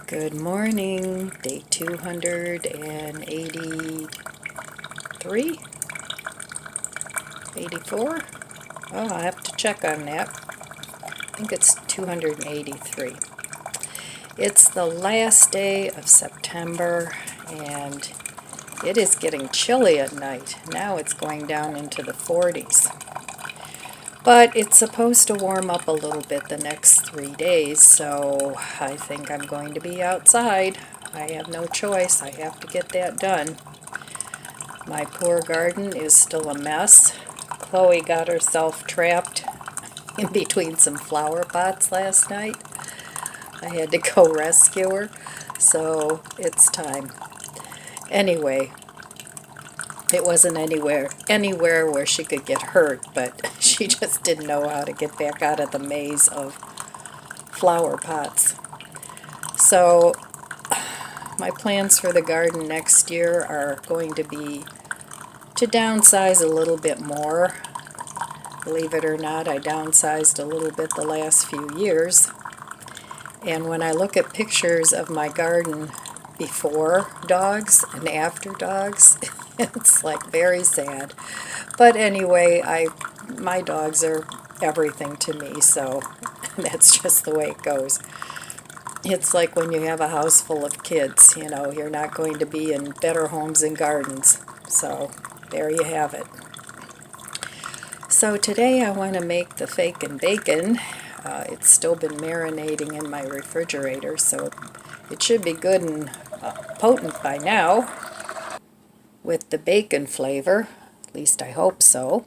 Good morning, day 283, 84. Oh, I have to check on that. I think it's 283. It's the last day of September, and it is getting chilly at night. Now it's going down into the 40s. But it's supposed to warm up a little bit the next 3 days, so I think I'm going to be outside. I have no choice. I have to get that done. My poor garden is still a mess. Chloe got herself trapped in between some flower pots last night. I had to go rescue her, so it's time. Anyway, it wasn't anywhere where she could get hurt, but she just didn't know how to get back out of the maze of flower pots. So my plans for the garden next year are going to be to downsize a little bit more. Believe it or not, I downsized a little bit the last few years. And when I look at pictures of my garden before dogs and after dogs, it's like very sad. But anyway, my dogs are everything to me, so that's just the way it goes. It's like when you have a house full of kids, you're not going to be in better homes and gardens. So there you have it. So today I want to make the bacon bacon. It's still been marinating in my refrigerator, so it should be good and potent by now with the bacon flavor. At least I hope so.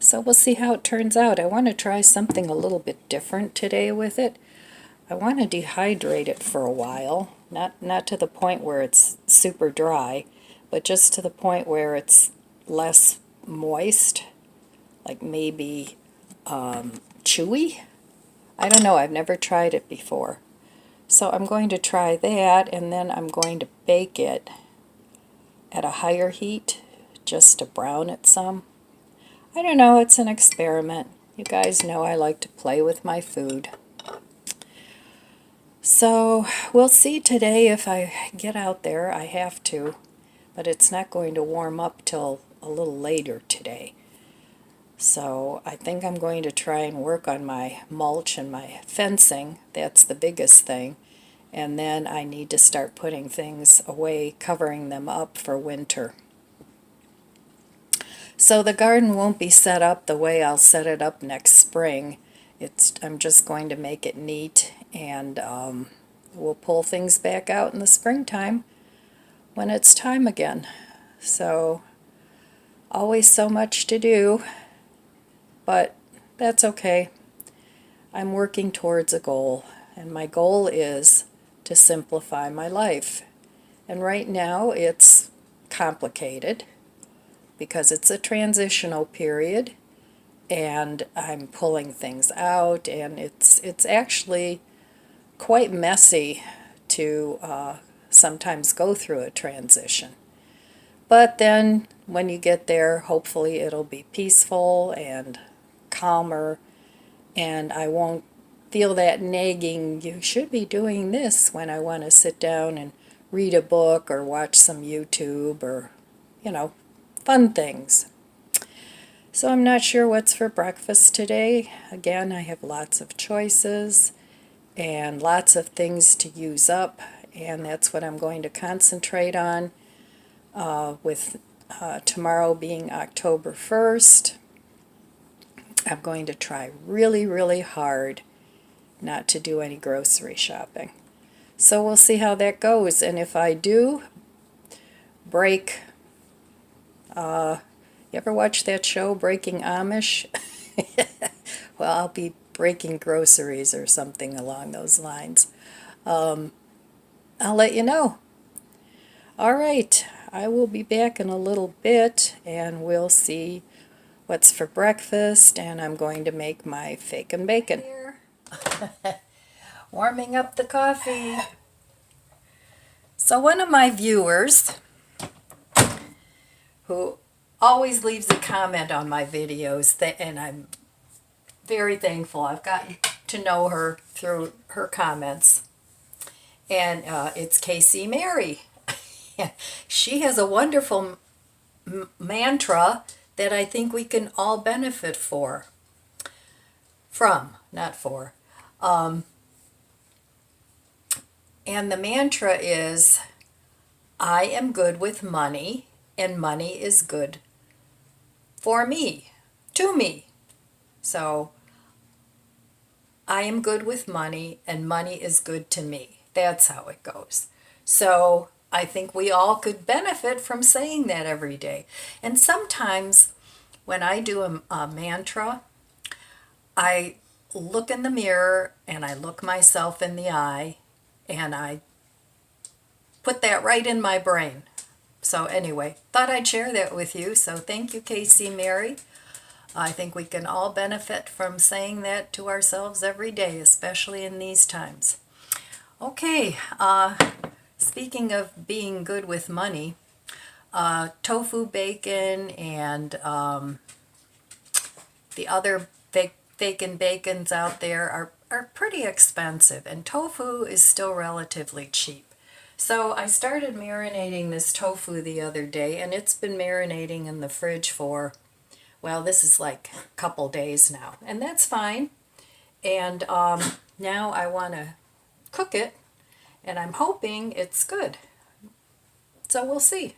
So we'll see how it turns out. I want to try something a little bit different today with it. I want to dehydrate it for a while, not to the point where it's super dry, but just to the point where it's less moist, like maybe chewy. I don't know, I've never tried it before. So I'm going to try that, and then I'm going to bake it at a higher heat just to brown it some. I don't know, it's an experiment. You guys know I like to play with my food. So we'll see today if I get out there. I have to, but it's not going to warm up till a little later today. So I think I'm going to try and work on my mulch and my fencing. That's the biggest thing. And then I need to start putting things away, covering them up for winter. So the garden won't be set up the way I'll set it up next spring. I'm just going to make it neat, and we'll pull things back out in the springtime when it's time again. So always so much to do, but that's okay. I'm working towards a goal, and my goal is to simplify my life. And right now it's complicated because it's a transitional period, and I'm pulling things out, and it's actually quite messy to sometimes go through a transition. But then when you get there, hopefully it'll be peaceful and calmer, and I won't feel that nagging, you should be doing this, when I want to sit down and read a book or watch some YouTube or, fun things. So I'm not sure what's for breakfast today. Again, I have lots of choices and lots of things to use up, and that's what I'm going to concentrate on with tomorrow being October 1st. I'm going to try really, really hard not to do any grocery shopping. So we'll see how that goes, and if I do break, you ever watch that show, Breaking Amish? Well, I'll be breaking groceries or something along those lines. I'll let you know. All right, I will be back in a little bit, and we'll see what's for breakfast, and I'm going to make my bacon bacon. Warming up the coffee. So one of my viewers, who always leaves a comment on my videos, and I'm very thankful. I've gotten to know her through her comments. and it's Casey Mary. She has a wonderful mantra that I think we can all benefit from, not for. And the mantra is, I am good with money, and money is good for me, to me. So, I am good with money, and money is good to me. That's how it goes. So, I think we all could benefit from saying that every day. And sometimes when I do a mantra, I look in the mirror and I look myself in the eye and I put that right in my brain. So anyway, thought I'd share that with you. So thank you, Casey Mary. I think we can all benefit from saying that to ourselves every day, especially in these times. Okay, speaking of being good with money, tofu bacon and the other bacons out there are pretty expensive, and tofu is still relatively cheap. So I started marinating this tofu the other day, and it's been marinating in the fridge for, well, this is like a couple days now, and that's fine. And now I want to cook it, and I'm hoping it's good. So we'll see.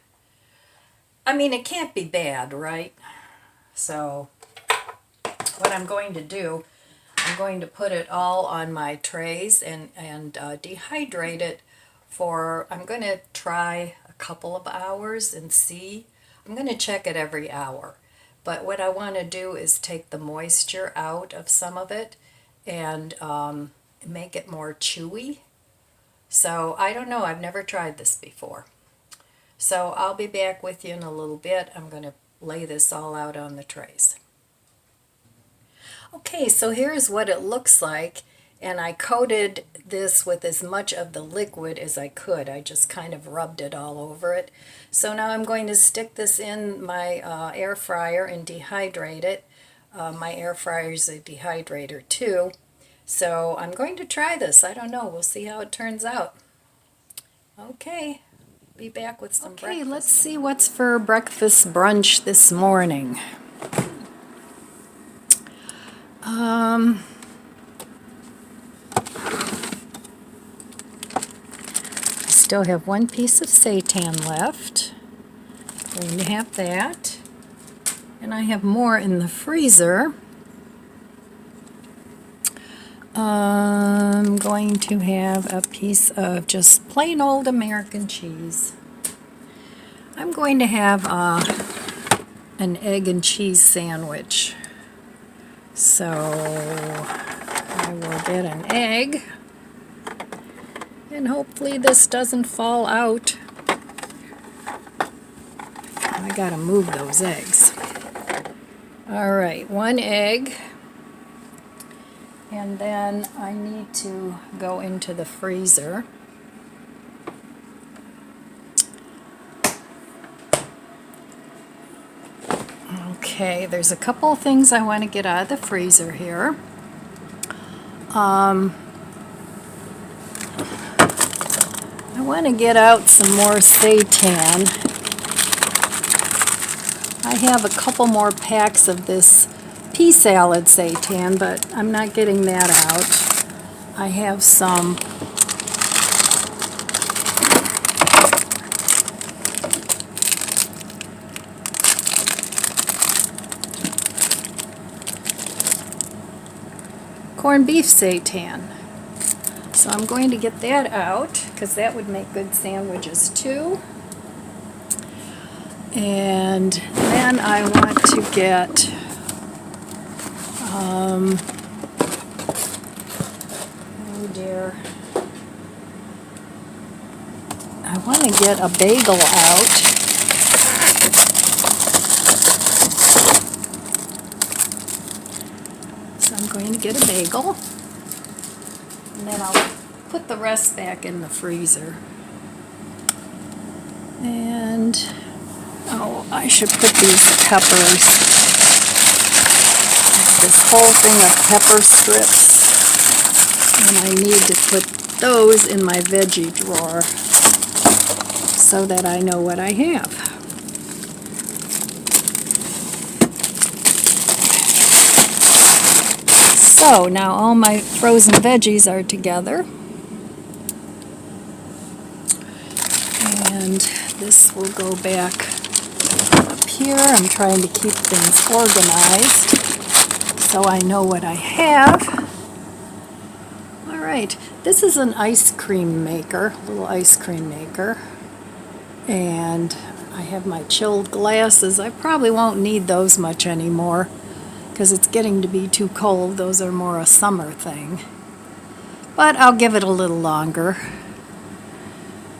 I mean, it can't be bad, right? So what I'm going to do, I'm going to put it all on my trays and dehydrate it for, I'm going to try a couple of hours and see. I'm going to check it every hour. But what I want to do is take the moisture out of some of it and make it more chewy. So I don't know, I've never tried this before. So I'll be back with you in a little bit. I'm going to lay this all out on the trays. Okay, so here's what it looks like, and I coated this with as much of the liquid as I could. I just kind of rubbed it all over it. So now I'm going to stick this in my air fryer and dehydrate it. My air fryer is a dehydrator too. So I'm going to try this. I don't know. We'll see how it turns out. Okay, be back with some breakfast. Okay, let's see what's for breakfast brunch this morning. I still have one piece of seitan left. Going to have that. And I have more in the freezer. I'm going to have a piece of just plain old American cheese. I'm going to have an egg and cheese sandwich. So I will get an egg, and hopefully this doesn't fall out. I gotta move those eggs. Alright, one egg, and then I need to go into the freezer. Okay, there's a couple of things I want to get out of the freezer here. I want to get out some more seitan. I have a couple more packs of this pea salad seitan, but I'm not getting that out. I have some corned beef seitan. So I'm going to get that out because that would make good sandwiches too. And then I want to get oh dear, I want to get a bagel out. So I'm going to get a bagel, and then I'll put the rest back in the freezer. And oh, I should put these peppers. It's this whole thing of pepper strips, and I need to put those in my veggie drawer so that I know what I have. So now all my frozen veggies are together. And this will go back up here. I'm trying to keep things organized so I know what I have. All right, this is an ice cream maker, little ice cream maker. And I have my chilled glasses. I probably won't need those much anymore because it's getting to be too cold. Those are more a summer thing. But I'll give it a little longer.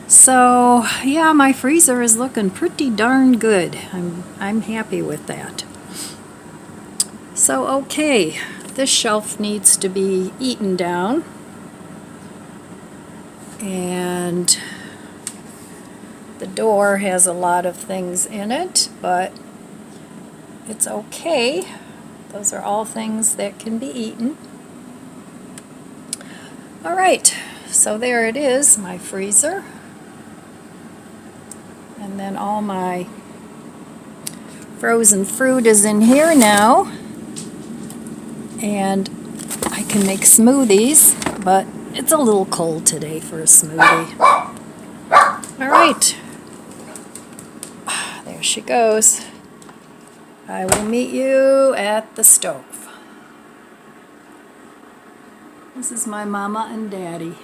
So, yeah, my freezer is looking pretty darn good. I'm happy with that. So, okay, this shelf needs to be eaten down. And the door has a lot of things in it, but it's okay. Those are all things that can be eaten. All right, so there it is, my freezer. And then all my frozen fruit is in here now. And I can make smoothies, but it's a little cold today for a smoothie. All right. There she goes. I will meet you at the stove. This is my mama and daddy. Here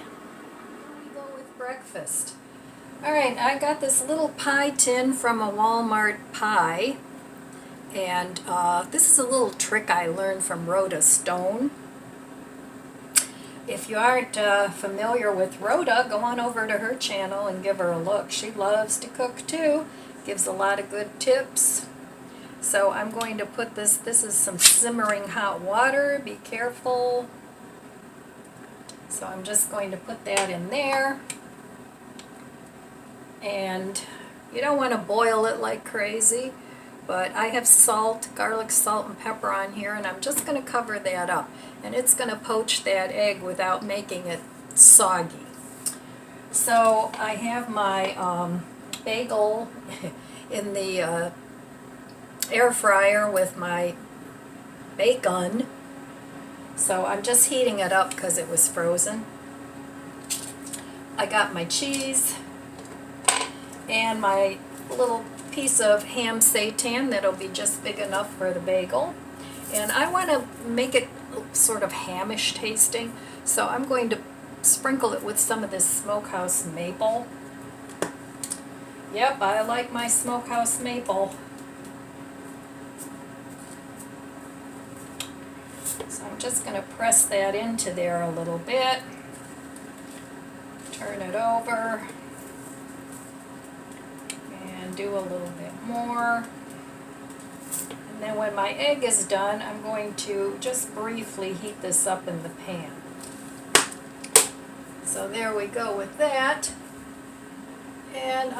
we go with breakfast. All right, I got this little pie tin from a Walmart pie. And this is a little trick I learned from Rhoda Stone. If you aren't familiar with Rhoda, go on over to her channel and give her a look. She loves to cook too. Gives a lot of good tips. So I'm going to put this is some simmering hot water. Be careful. So I'm just going to put that in there. And you don't want to boil it like crazy. But I have salt, garlic, salt, and pepper on here, and I'm just going to cover that up. And it's going to poach that egg without making it soggy. So I have my bagel in the air fryer with my bacon. So I'm just heating it up because it was frozen. I got my cheese and my little piece of ham seitan that'll be just big enough for the bagel. And I want to make it sort of hamish tasting, so I'm going to sprinkle it with some of this smokehouse maple. Yep, I like my smokehouse maple. So I'm just going to press that into there a little bit. Turn it over. Do a little bit more. And then when my egg is done, I'm going to just briefly heat this up in the pan. So there we go with that. And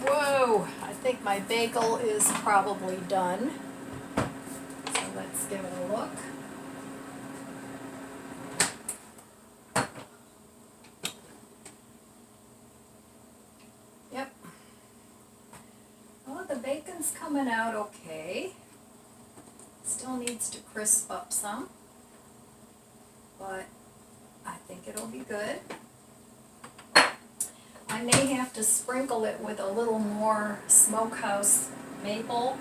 whoa, I think my bagel is probably done. So let's give it a look. Bacon's coming out okay. Still needs to crisp up some, but I think it'll be good. I may have to sprinkle it with a little more smokehouse maple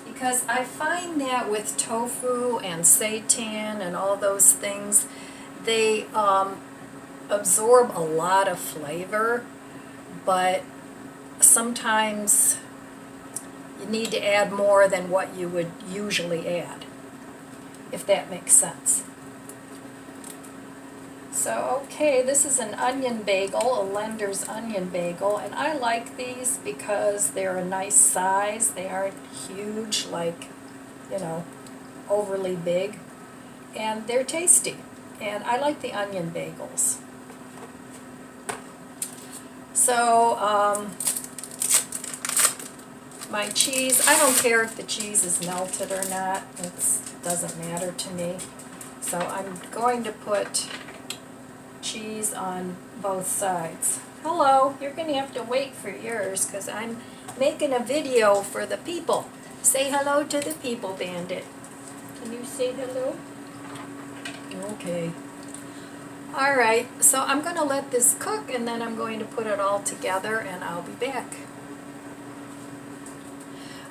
because I find that with tofu and seitan and all those things, they absorb a lot of flavor, but sometimes you need to add more than what you would usually add, if that makes sense. So, okay, this is an onion bagel, a Lender's onion bagel, and I like these because they're a nice size. They aren't huge, like, you know, overly big, and they're tasty. And I like the onion bagels. So, my cheese, I don't care if the cheese is melted or not. It doesn't matter to me. So I'm going to put cheese cheese on both sides. Hello, you're going to have to wait for yours because I'm making a video for the people. Say hello to the people, Bandit. Can you say hello? Okay. Alright, so I'm going to let this cook and then I'm going to put it all together and I'll be back.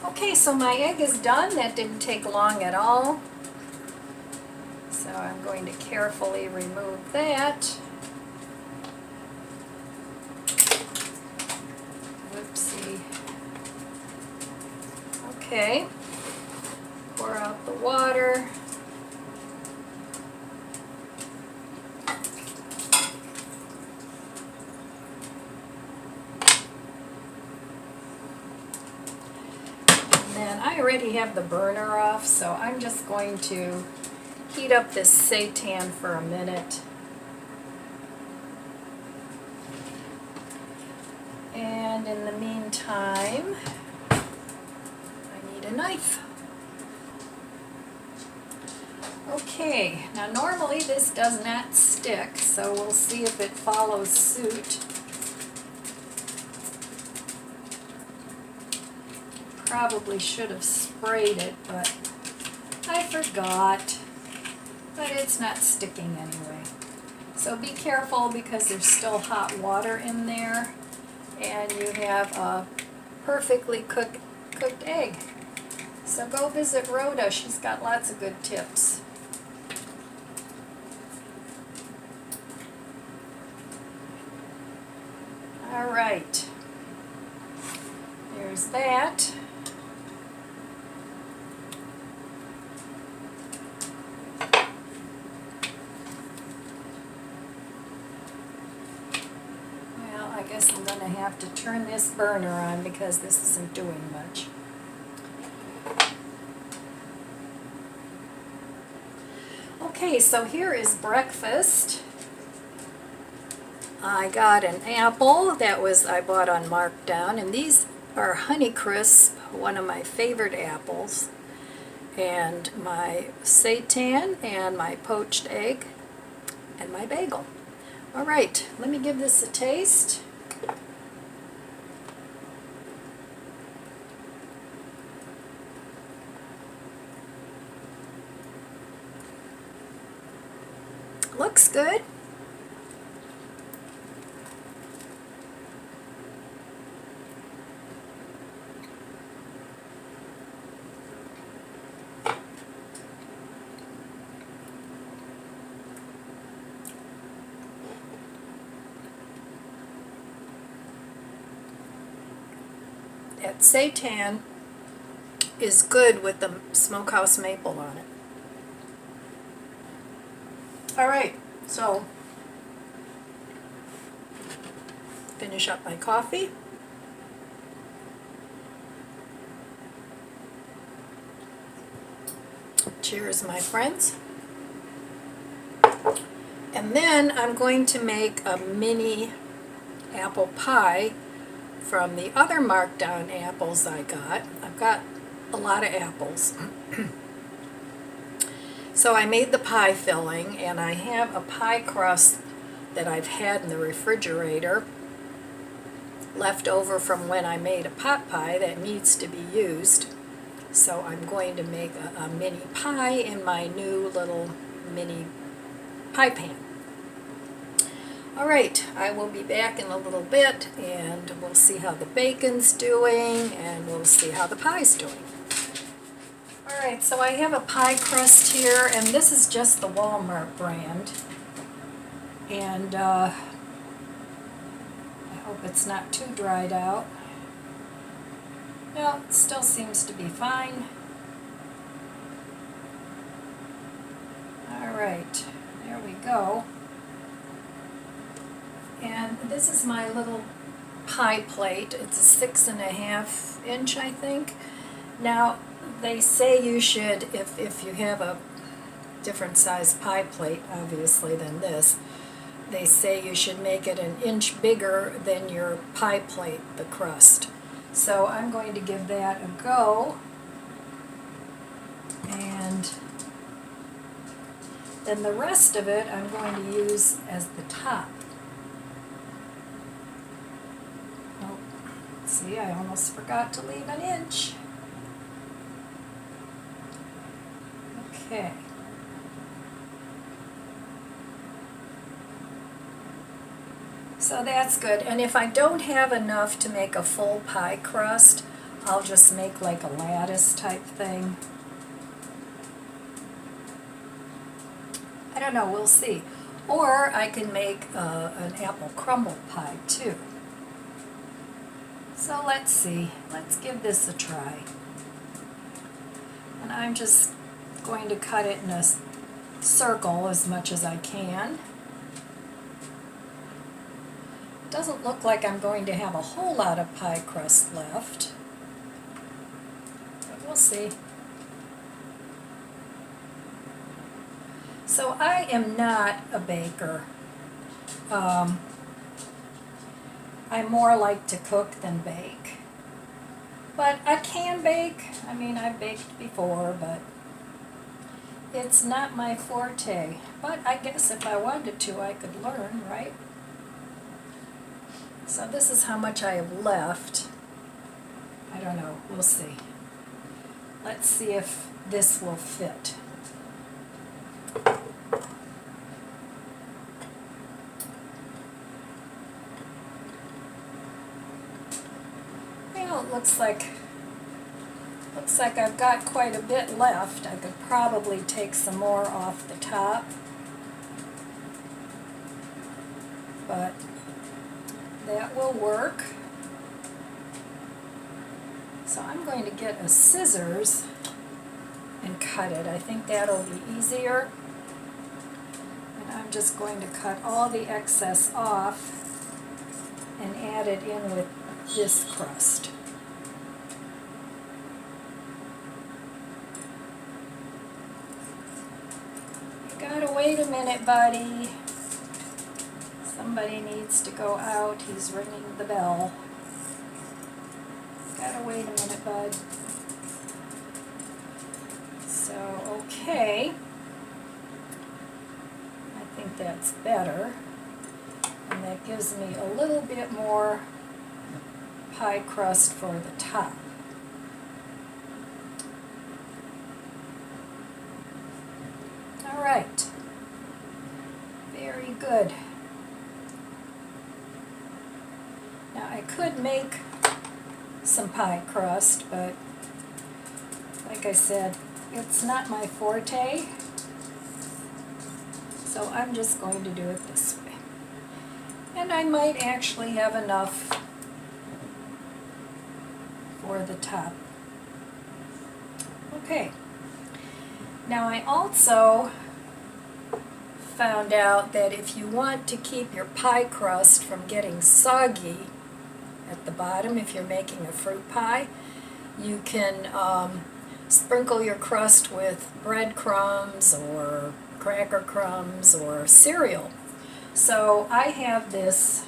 Okay, so my egg is done. That didn't take long at all. So I'm going to carefully remove that. Whoopsie. Okay. Pour out the water. And then I already have the burner off, so I'm just going to heat up this seitan for a minute. And in the meantime, I need a knife. Okay, now normally this does not stick, so we'll see if it follows suit. Probably should have sprayed it, but I forgot. But it's not sticking anyway. So be careful because there's still hot water in there and you have a perfectly cooked egg. So go visit Rhoda, she's got lots of good tips. Alright, there's that. I guess I'm going to have to turn this burner on because this isn't doing much. Okay, so here is breakfast. I got an apple that I bought on markdown, and these are Honeycrisp, one of my favorite apples, and my seitan, and my poached egg, and my bagel. All right, let me give this a taste. Looks good. That seitan is good with the smokehouse maple on it. Alright, so finish up my coffee. Cheers, my friends. And then I'm going to make a mini apple pie from the other markdown apples I got. I've got a lot of apples. So I made the pie filling, and I have a pie crust that I've had in the refrigerator left over from when I made a pot pie that needs to be used. So I'm going to make a mini pie in my new little mini pie pan. Alright, I will be back in a little bit and we'll see how the bacon's doing and we'll see how the pie's doing. Alright, so I have a pie crust here, and this is just the Walmart brand. And I hope it's not too dried out. No, it still seems to be fine. Alright, there we go. And this is my little pie plate. It's a 6.5 inch, I think. Now, they say you should, if you have a different size pie plate, obviously, than this, they say you should make it 1 inch bigger than your pie plate, the crust. So I'm going to give that a go. And Then the rest of it I'm going to use as the top. Oh, see, I almost forgot to leave an inch. Okay. So that's good. And if I don't have enough to make a full pie crust, I'll just make like a lattice type thing. I don't know, we'll see. Or I can make an apple crumble pie too. So let's see. Let's give this a try. And I'm just going to cut it in a circle as much as I can. It doesn't look like I'm going to have a whole lot of pie crust left, but we'll see. So I am not a baker. I more like to cook than bake. But I can bake. I mean, I've baked before, but it's not my forte. But I guess if I wanted to, I could learn, right? So this is how much I have left. I don't know. We'll see. Let's see if this will fit. Well, it looks like I've got quite a bit left. I could probably take some more off the top, but that will work. So I'm going to get a scissors and cut it. I think that'll be easier. And I'm just going to cut all the excess off and add it in with this crust. You gotta wait a minute, buddy. Somebody needs to go out. He's ringing the bell. Gotta wait a minute, bud. So, okay. I think that's better. And that gives me a little bit more pie crust for the top. All right. Very good. Now I could make some pie crust, but like I said, it's not my forte. So I'm just going to do it this way. And I might actually have enough for the top. Okay. Now I also found out that if you want to keep your pie crust from getting soggy at the bottom, if you're making a fruit pie, you can sprinkle your crust with breadcrumbs or cracker crumbs or cereal. So I have this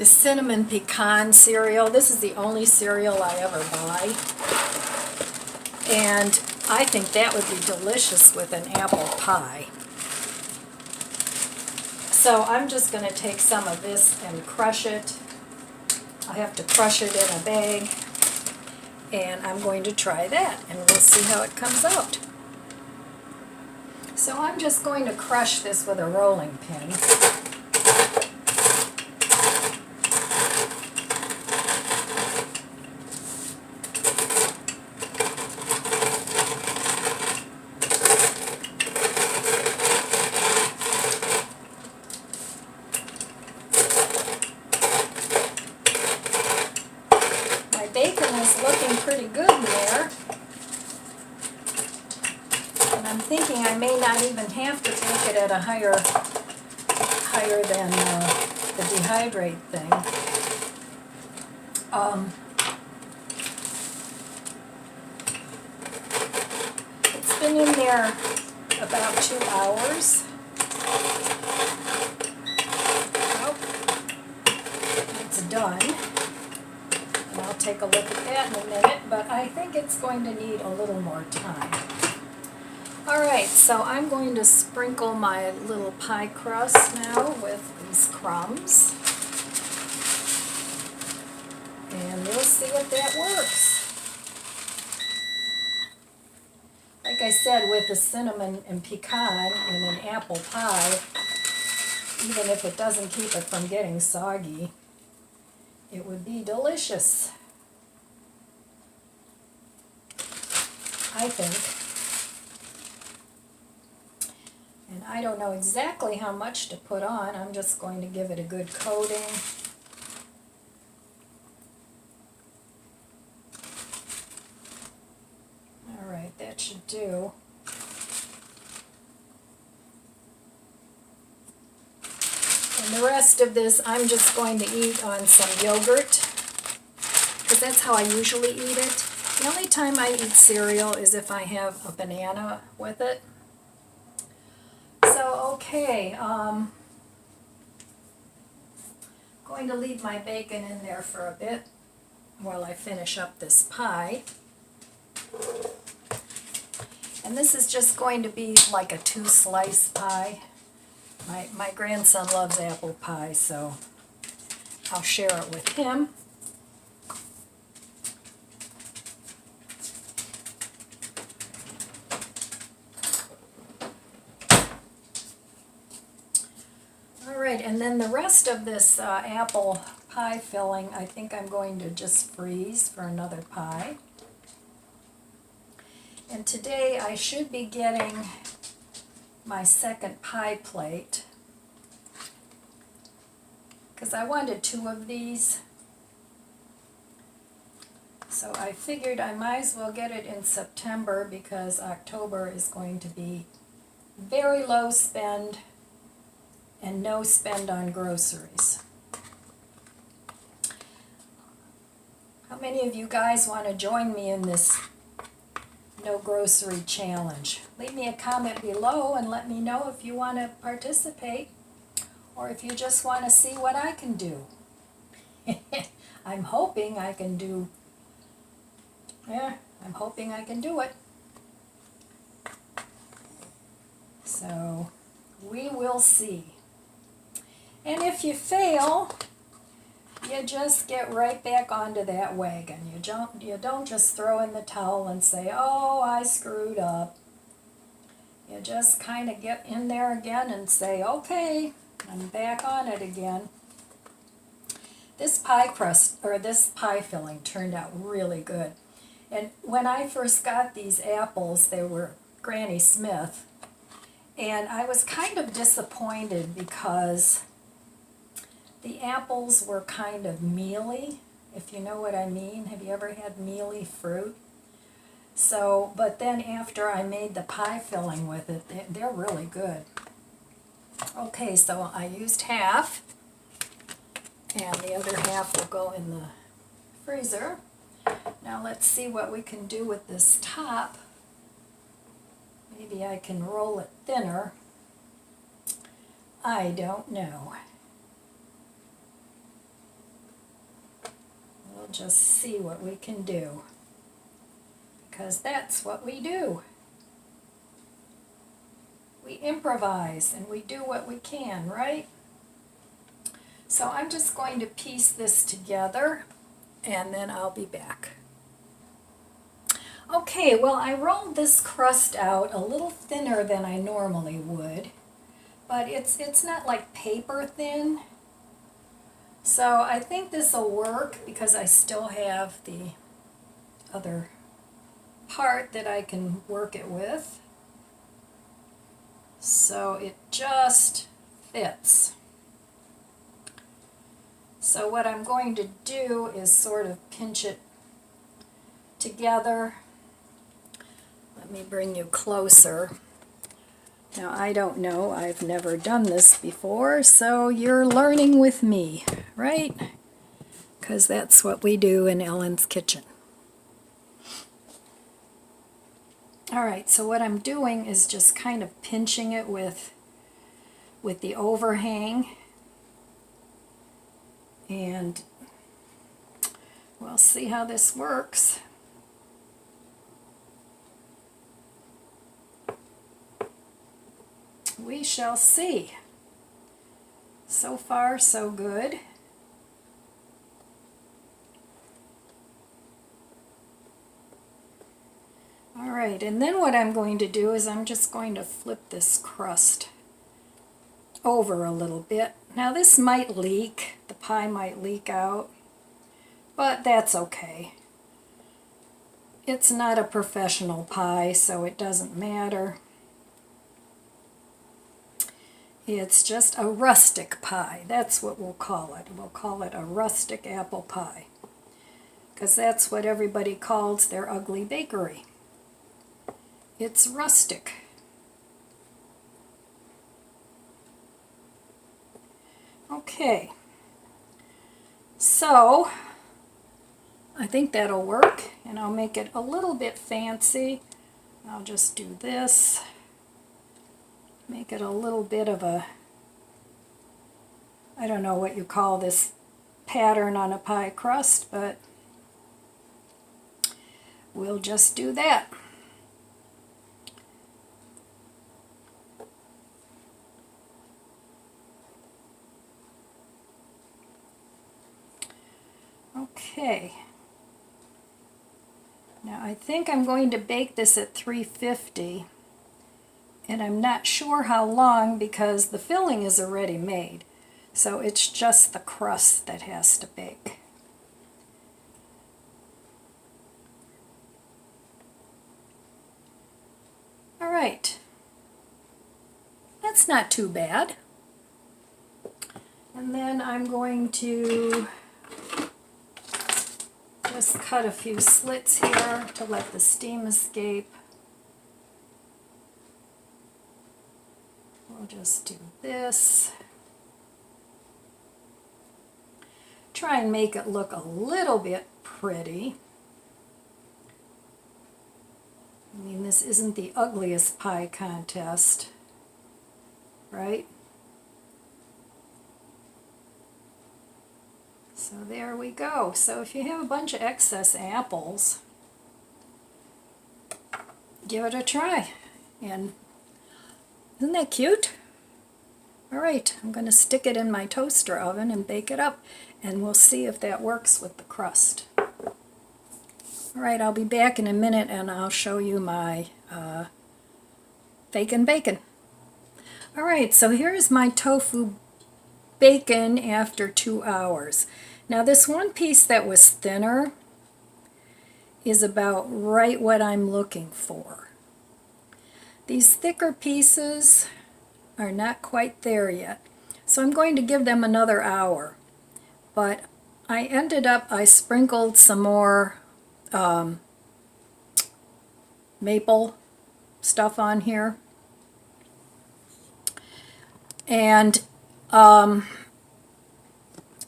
cinnamon pecan cereal. This is the only cereal I ever buy. And I think that would be delicious with an apple pie. So I'm just going to take some of this and crush it. I have to crush it in a bag. And I'm going to try that, and we'll see how it comes out. So I'm just going to crush this with a rolling pin. Bacon is looking pretty good in there, and I'm thinking I may not even have to bake it at a higher than the dehydrate thing. It's been in there about 2 hours. Oh, it's done. I'll take a look at that in a minute, but I think it's going to need a little more time. Alright, so I'm going to sprinkle my little pie crust now with these crumbs. And we'll see if that works. Like I said, with the cinnamon and pecan in an apple pie, even if it doesn't keep it from getting soggy, it would be delicious, I think. And I don't know exactly how much to put on. I'm just going to give it a good coating. Alright, that should do. And the rest of this I'm just going to eat on some yogurt, because that's how I usually eat it. The only time I eat cereal is if I have a banana with it. So, okay, going to leave my bacon in there for a bit while I finish up this pie. And this is just going to be like a 2-slice pie. My grandson loves apple pie, so I'll share it with him. Alright, and then the rest of this apple pie filling, I think I'm going to just freeze for another pie. And today I should be getting my second pie plate, because I wanted 2 of these. So I figured I might as well get it in September, because October is going to be very low spend and no spend on groceries. How many of you guys want to join me in this no grocery challenge? Leave me a comment below and let me know if you want to participate, or if you just want to see what I can do. I'm hoping I can do it. So we will see. And if you fail, you just get right back onto that wagon. You don't just throw in the towel and say, oh, I screwed up. You just kind of get in there again and say, okay, I'm back on it again. This pie crust, or this pie filling, turned out really good. And when I first got these apples, they were Granny Smith. And I was kind of disappointed because the apples were kind of mealy, if you know what I mean. Have you ever had mealy fruit? So, but then after I made the pie filling with it, they're really good. Okay, so I used half, and the other half will go in the freezer. Now let's see what we can do with this top. Maybe I can roll it thinner. I don't know. We'll just see what we can do, because that's what we do. We improvise and we do what we can, right? So I'm just going to piece this together and then I'll be back. Okay, well, I rolled this crust out a little thinner than I normally would, but it's not like paper thin. So I think this will work, because I still have the other part that I can work it with. So it just fits. So what I'm going to do is sort of pinch it together. Let me bring you closer. Now, I don't know, I've never done this before, so you're learning with me, right? Because that's what we do in Ellen's kitchen. Alright, so what I'm doing is just kind of pinching it with the overhang and We'll see how this works. We shall see. So far, so good. All right, and then what I'm going to do is I'm just going to flip this crust over a little bit. Now this might leak, the pie might leak out, but that's okay. It's not a professional pie, so it doesn't matter. It's just a rustic pie. That's what we'll call it. We'll call it a rustic apple pie, because that's what everybody calls their ugly bakery. It's rustic. Okay, so I think that'll work, and I'll make it a little bit fancy. I'll just do this, make it a little bit of a, I don't know what you call this pattern on a pie crust, but we'll just do that. Okay, now I think I'm going to bake this at 350, and I'm not sure how long because the filling is already made, so it's just the crust that has to bake. All right, that's not too bad. And then I'm going to just cut a few slits here to let the steam escape. We'll just do this. Try and make it look a little bit pretty. I mean, this isn't the ugliest pie contest, right? So there we go. So if you have a bunch of excess apples, give it a try. And isn't that cute? All right, I'm going to stick it in my toaster oven and bake it up, and we'll see if that works with the crust. All right, I'll be back in a minute and I'll show you my fake and bacon. All right, so here's my tofu bacon after 2 hours. Now this one piece that was thinner is about right what I'm looking for. These thicker pieces are not quite there yet, so I'm going to give them another hour. But I sprinkled some more maple stuff on here, and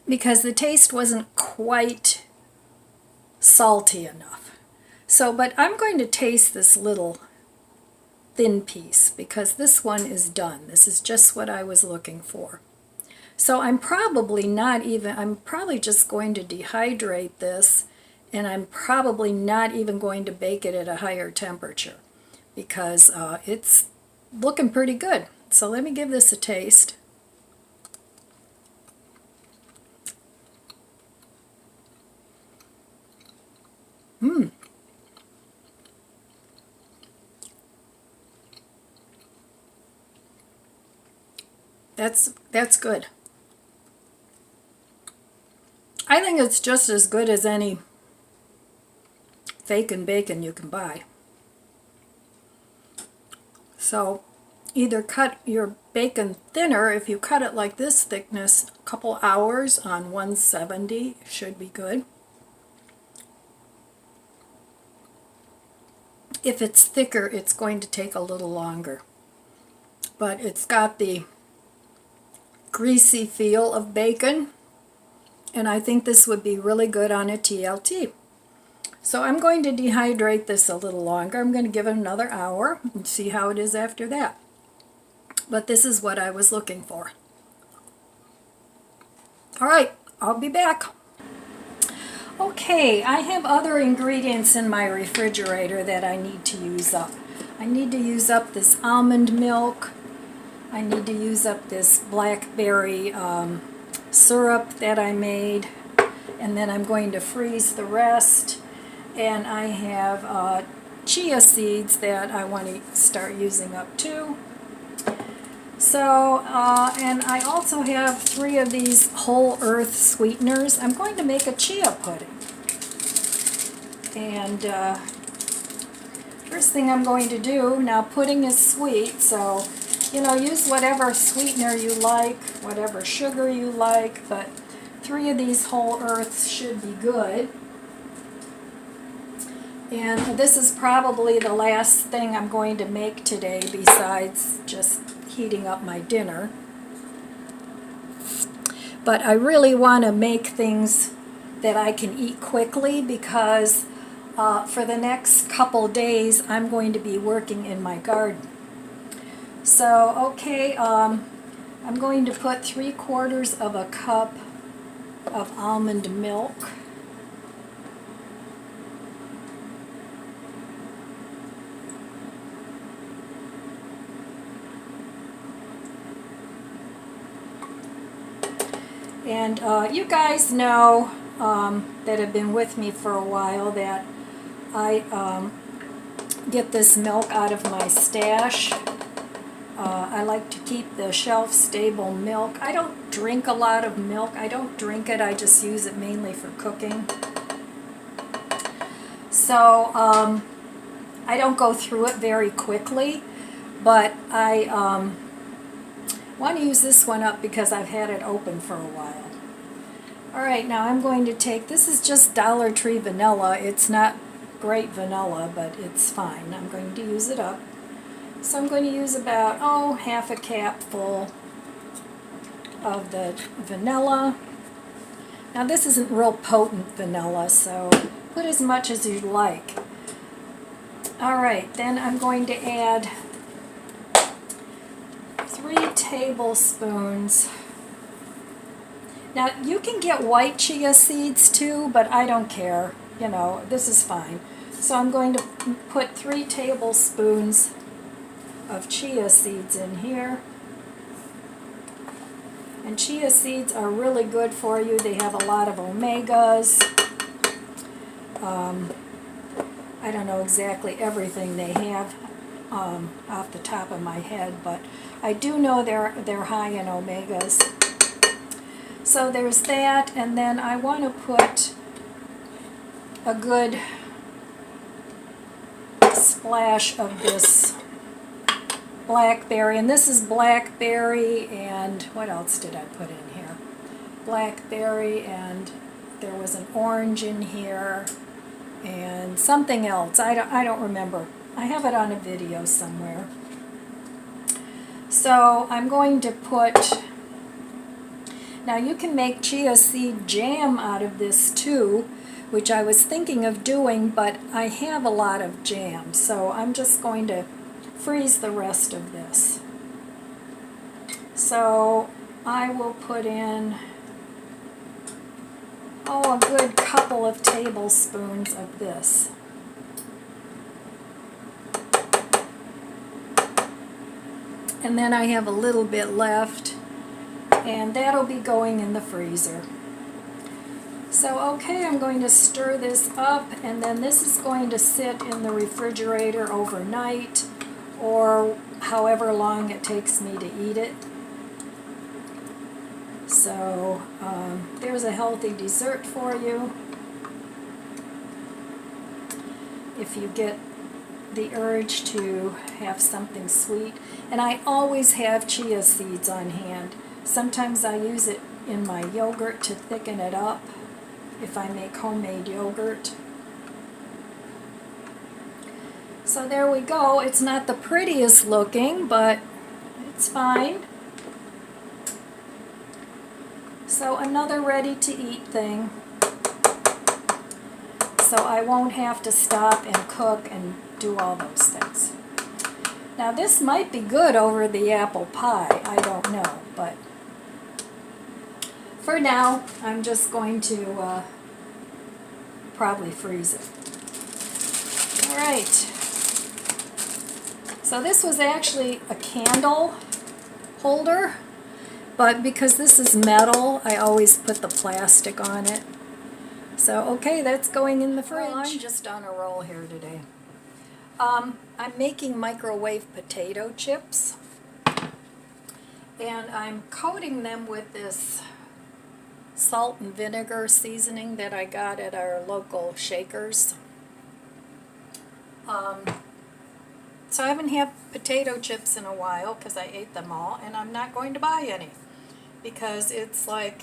because the taste wasn't quite salty enough. So, but I'm going to taste this little thin piece because this one is done. This is just what I was looking for. So I'm probably just going to dehydrate this, and I'm probably not even going to bake it at a higher temperature because it's looking pretty good. So let me give this a taste. That's good. I think it's just as good as any fake and bacon you can buy. So either cut your bacon thinner. If you cut it like this thickness, a couple hours on 170 should be good. If it's thicker, it's going to take a little longer. But it's got the greasy feel of bacon, and I think this would be really good on a TLT. So I'm going to dehydrate this a little longer. I'm going to give it another hour and see how it is after that. But this is what I was looking for. All right, I'll be back. Okay, I have other ingredients in my refrigerator that I need to use up. I need to use up this almond milk. I need to use up this blackberry syrup that I made. And then I'm going to freeze the rest. And I have chia seeds that I want to start using up too. So, and I also have 3 of these whole earth sweeteners. I'm going to make a chia pudding. And first thing I'm going to do, now pudding is sweet, so, you know, use whatever sweetener you like, whatever sugar you like, but 3 of these whole earths should be good. And this is probably the last thing I'm going to make today besides just heating up my dinner. But I really want to make things that I can eat quickly because for the next couple days I'm going to be working in my garden. So, okay, I'm going to put 3/4 of a cup of almond milk. And you guys know that have been with me for a while that I get this milk out of my stash. I like to keep the shelf-stable milk. I don't drink a lot of milk. I don't drink it. I just use it mainly for cooking. So I don't go through it very quickly, but I want to use this one up because I've had it open for a while. Alright, now I'm going to take, this is just Dollar Tree vanilla. It's not great vanilla, but it's fine. I'm going to use it up. So I'm going to use about, half a capful of the vanilla. Now this isn't real potent vanilla, so put as much as you like. Alright, then I'm going to add 3 tablespoons. Now you can get white chia seeds too, but I don't care. You know, this is fine. So I'm going to put 3 tablespoons of chia seeds in here. And chia seeds are really good for you. They have a lot of omegas. I don't know exactly everything they have off the top of my head, but I do know they're high in omegas. So there's that, and then I want to put a good splash of this blackberry, and this is blackberry, and what else did I put in here? Blackberry, and there was an orange in here, and something else. I don't remember. I have it on a video somewhere. So I'm going to put, now you can make chia seed jam out of this too, which I was thinking of doing, but I have a lot of jam, so I'm just going to freeze the rest of this. So I will put in, a good couple of tablespoons of this. And then I have a little bit left, and that'll be going in the freezer. So okay, I'm going to stir this up, and then this is going to sit in the refrigerator overnight, or however long it takes me to eat it. So there's a healthy dessert for you if you get the urge to have something sweet. And I always have chia seeds on hand. Sometimes I use it in my yogurt to thicken it up if I make homemade yogurt. So there we go. It's not the prettiest looking, but it's fine. So another ready-to-eat thing. So I won't have to stop and cook and do all those things. Now this might be good over the apple pie. I don't know, but for now I'm just going to probably freeze it. All right. So this was actually a candle holder, but because this is metal, I always put the plastic on it. So, okay, that's going in the fridge. Well, I'm just on a roll here today. I'm making microwave potato chips, and I'm coating them with this salt and vinegar seasoning that I got at our local Shakers. So I haven't had potato chips in a while because I ate them all, and I'm not going to buy any because it's like,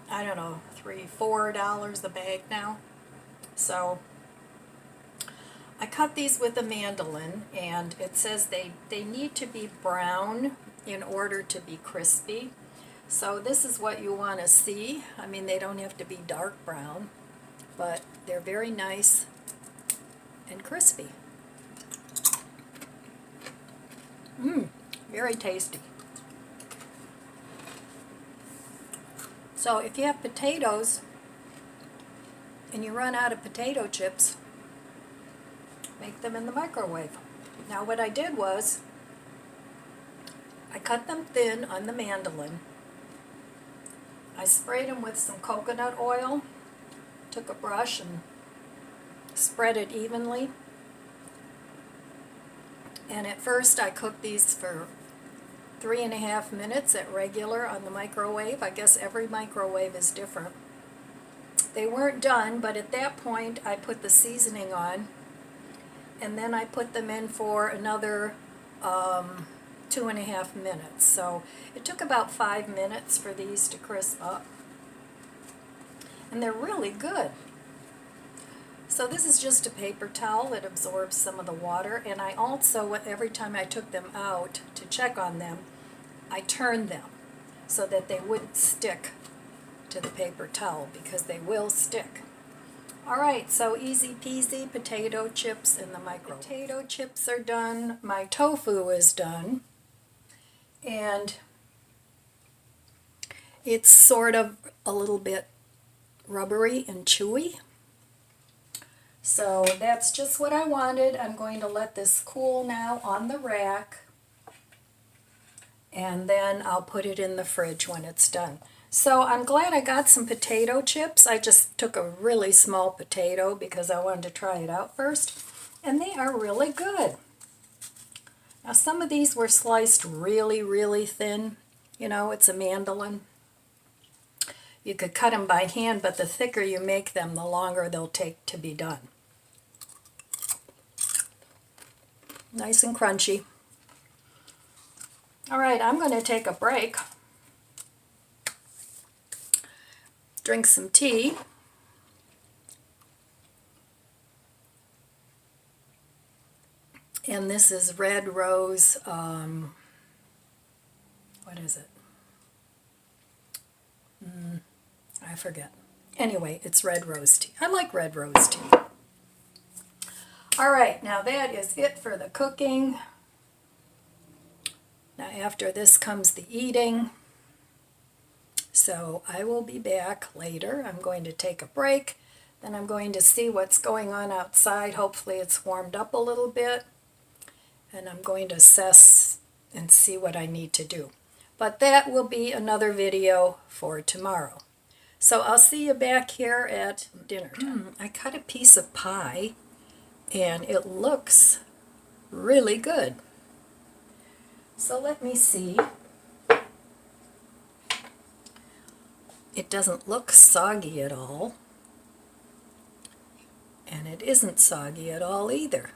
I don't know, $3–4 a bag now. So I cut these with a mandolin, and it says they need to be brown in order to be crispy. So this is what you want to see. I mean, they don't have to be dark brown, but they're very nice and crispy. Very tasty. So if you have potatoes and you run out of potato chips, make them in the microwave. Now what I did was, I cut them thin on the mandolin. I sprayed them with some coconut oil, took a brush and spread it evenly. And at first I cooked these for 3.5 minutes at regular on the microwave. I guess every microwave is different. They weren't done, but at that point I put the seasoning on, and then I put them in for another 2.5 minutes. So it took about 5 minutes for these to crisp up. And they're really good. So this is just a paper towel that absorbs some of the water, and I also, every time I took them out to check on them, I turned them so that they wouldn't stick to the paper towel, because they will stick. Alright, so easy peasy potato chips in the microwave. Potato chips are done, my tofu is done, and it's sort of a little bit rubbery and chewy. So that's just what I wanted. I'm going to let this cool now on the rack, and then I'll put it in the fridge when it's done. So I'm glad I got some potato chips. I just took a really small potato because I wanted to try it out first, and they are really good. Now some of these were sliced really, really thin. You know, it's a mandolin. You could cut them by hand, but the thicker you make them, the longer they'll take to be done. Nice and crunchy. All right, I'm going to take a break, drink some tea, and this is Red Rose, what is it? I forget. Anyway, it's Red Rose tea. I like Red Rose tea. All right, now that is it for the cooking. Now after this comes the eating. So I will be back later. I'm going to take a break. Then I'm going to see what's going on outside. Hopefully it's warmed up a little bit. And I'm going to assess and see what I need to do. But that will be another video for tomorrow. So I'll see you back here at dinner time. I cut a piece of pie, and it looks really good. So let me see. It doesn't look soggy at all, and it isn't soggy at all either.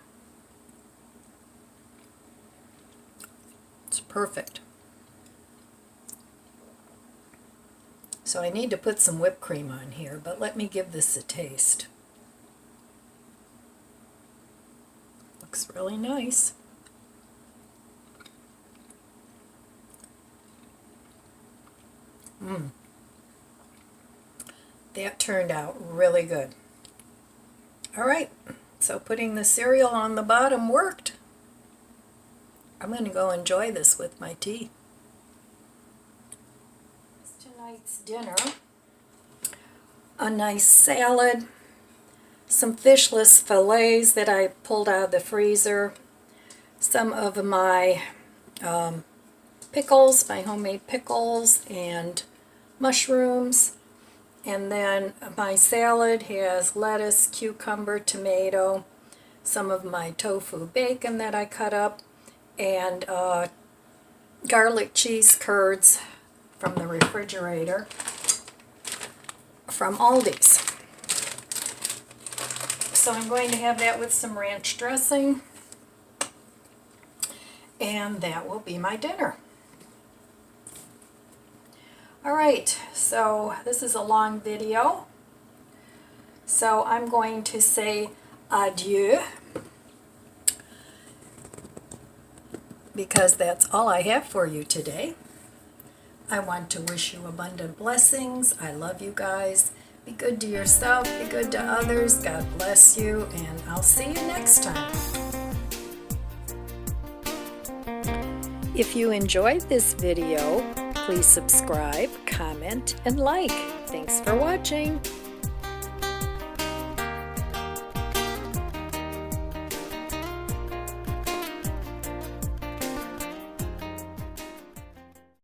It's perfect. So I need to put some whipped cream on here, but let me give this a taste. Looks really nice. That turned out really good. All right, so putting the cereal on the bottom worked. I'm going to go enjoy this with my tea. Tonight's dinner, a nice salad, some fishless fillets that I pulled out of the freezer, some of my pickles, my homemade pickles, and mushrooms. And then my salad has lettuce, cucumber, tomato, some of my tofu bacon that I cut up, and garlic cheese curds from the refrigerator from Aldi's. So I'm going to have that with some ranch dressing, and that will be my dinner. Alright, so this is a long video, so I'm going to say adieu, because that's all I have for you today. I want to wish you abundant blessings. I love you guys. Be good to yourself, be good to others. God bless you, and I'll see you next time. If you enjoyed this video, please subscribe, comment, and like. Thanks for watching.